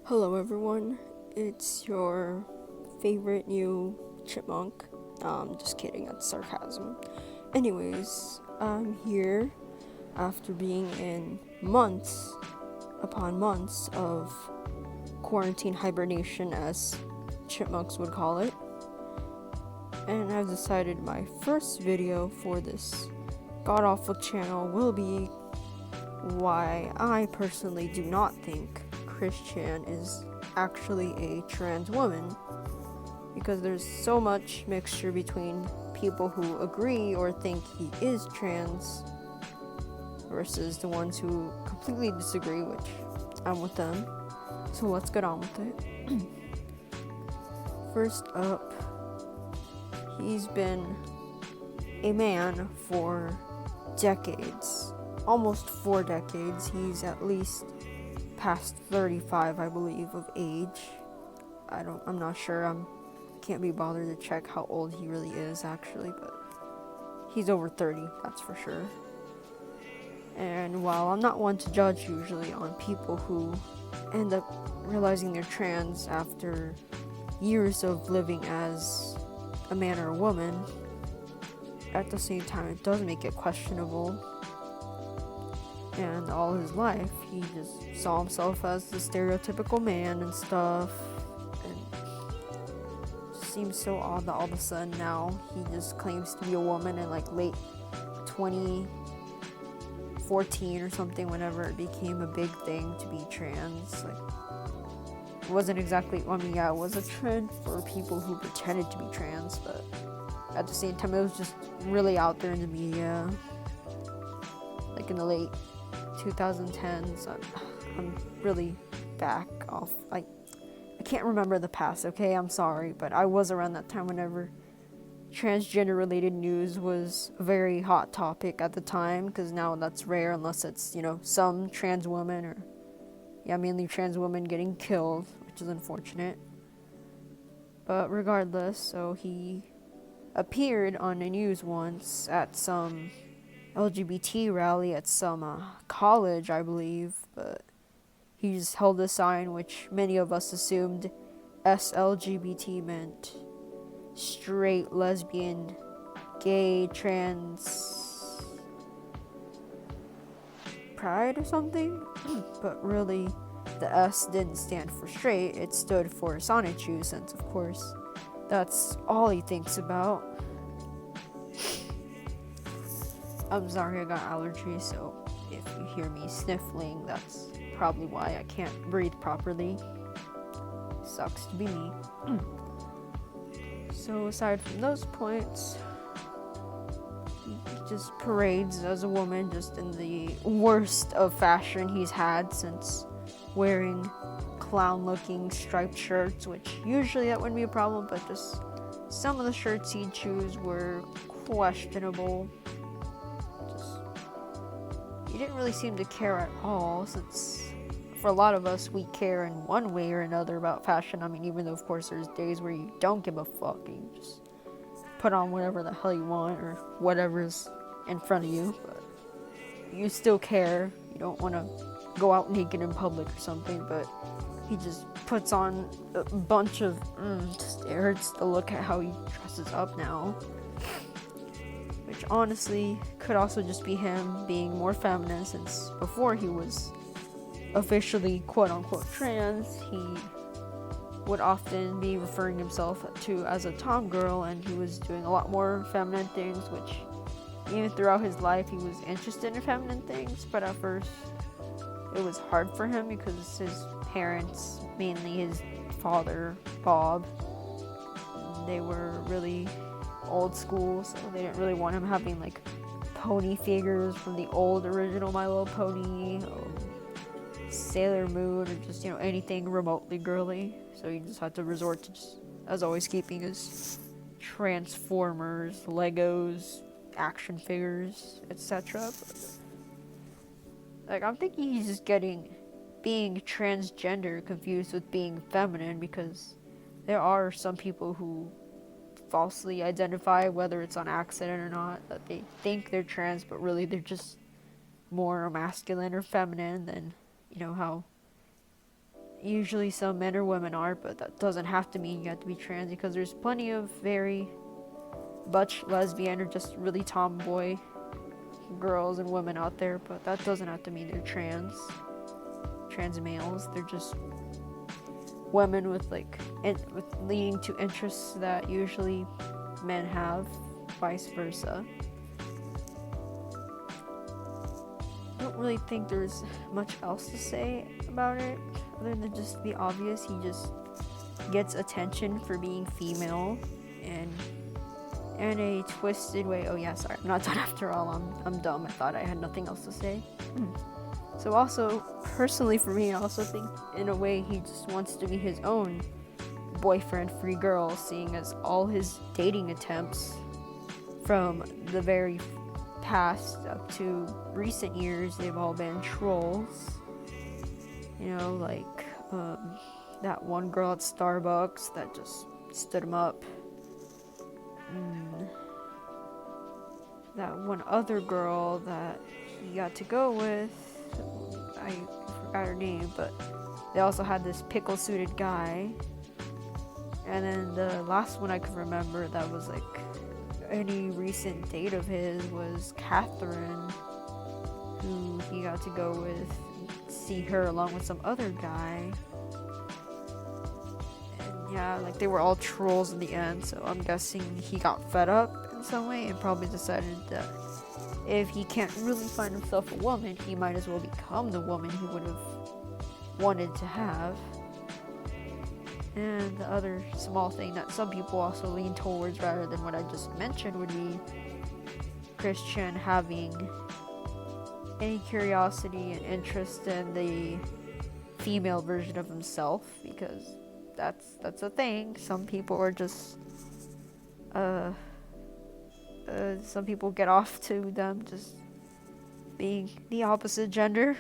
Hello everyone, it's your favorite new chipmunk. Just kidding, that's sarcasm. Anyways, I'm here after being in months upon months of quarantine hibernation, as chipmunks would call it. And I've decided my first video for this god-awful channel will be why I personally do not think Christian is actually a trans woman, because there's so much mixture between people who agree or think he is trans versus the ones who completely disagree, which I'm with them. So let's get on with it. First up, he's been a man for decades, almost 4 decades. He's at least past 35, I believe, of age. I'm not sure. Can't be bothered to check how old he really is, actually, but he's over 30, that's for sure. And while I'm not one to judge usually on people who end up realizing they're trans after years of living as a man or a woman, at the same time it does make it questionable. And all his life, he just saw himself as the stereotypical man and stuff. And it seems so odd that all of a sudden now he just claims to be a woman in like late 2014 or something, whenever it became a big thing to be trans. Like, it wasn't exactly, it was a trend for people who pretended to be trans, but at the same time it was just really out there in the media. Like in the late 2010s, I'm really back off. I can't remember the past, okay? I'm sorry, but I was around that time whenever transgender related news was a very hot topic at the time, because now that's rare unless it's, some trans woman or, mainly trans women getting killed, which is unfortunate. But regardless, so he appeared on the news once at some LGBT rally at some college, I believe, but he just held a sign which many of us assumed SLGBT meant straight, lesbian, gay, trans, pride or something, but really the S didn't stand for straight, it stood for Sonichu, since of course that's all he thinks about. I'm sorry, I got allergies, so if you hear me sniffling, that's probably why I can't breathe properly. Sucks to be me. So aside from those points, he just parades as a woman, just in the worst of fashion he's had since wearing clown-looking striped shirts, which usually that wouldn't be a problem, but just some of the shirts he'd choose were questionable. He didn't really seem to care at all, since for a lot of us, we care in one way or another about fashion. Even though of course there's days where you don't give a fuck, you just put on whatever the hell you want or whatever's in front of you, but you still care. You don't want to go out naked in public or something, but he just puts on a bunch of just it hurts to look at how he dresses up now. Which honestly could also just be him being more feminine, since before he was officially quote-unquote trans, he would often be referring himself to as a tomgirl, and he was doing a lot more feminine things, which even throughout his life he was interested in feminine things, but at first it was hard for him because his parents, mainly his father, Bob, they were really old school, so they didn't really want him having like pony figures from the old original My Little Pony, Sailor Moon, or just anything remotely girly. So he just had to resort to just, as always, keeping his Transformers, Legos, action figures, etc. Like, I'm thinking he's just getting being transgender confused with being feminine, because there are some people who falsely identify, whether it's on accident or not, that they think they're trans, but really they're just more masculine or feminine than, how usually some men or women are, but that doesn't have to mean you have to be trans, because there's plenty of very butch lesbian or just really tomboy girls and women out there, but that doesn't have to mean they're trans males. They're just women with with leading to interests that usually men have, vice versa. I don't really think there's much else to say about it other than just the obvious. He just gets attention for being female, and in a twisted way. Oh yeah, sorry, I'm not done after all. I'm dumb. I thought I had nothing else to say. So also, personally for me, I also think in a way he just wants to be his own boyfriend-free girl, seeing as all his dating attempts from the very past up to recent years, they've all been trolls. You know, like that one girl at Starbucks that just stood him up. That one other girl that he got to go with, I forgot her name, but they also had this pickle-suited guy. And then the last one I could remember that was like any recent date of his was Catherine, who he got to go with, see her along with some other guy. And yeah, like they were all trolls in the end, so I'm guessing he got fed up in some way and probably decided that if he can't really find himself a woman, he might as well become the woman he would have wanted to have. And the other small thing that some people also lean towards rather than what I just mentioned would be Christian having any curiosity and interest in the female version of himself, because that's a thing. Some people are just some people get off to them just being the opposite gender.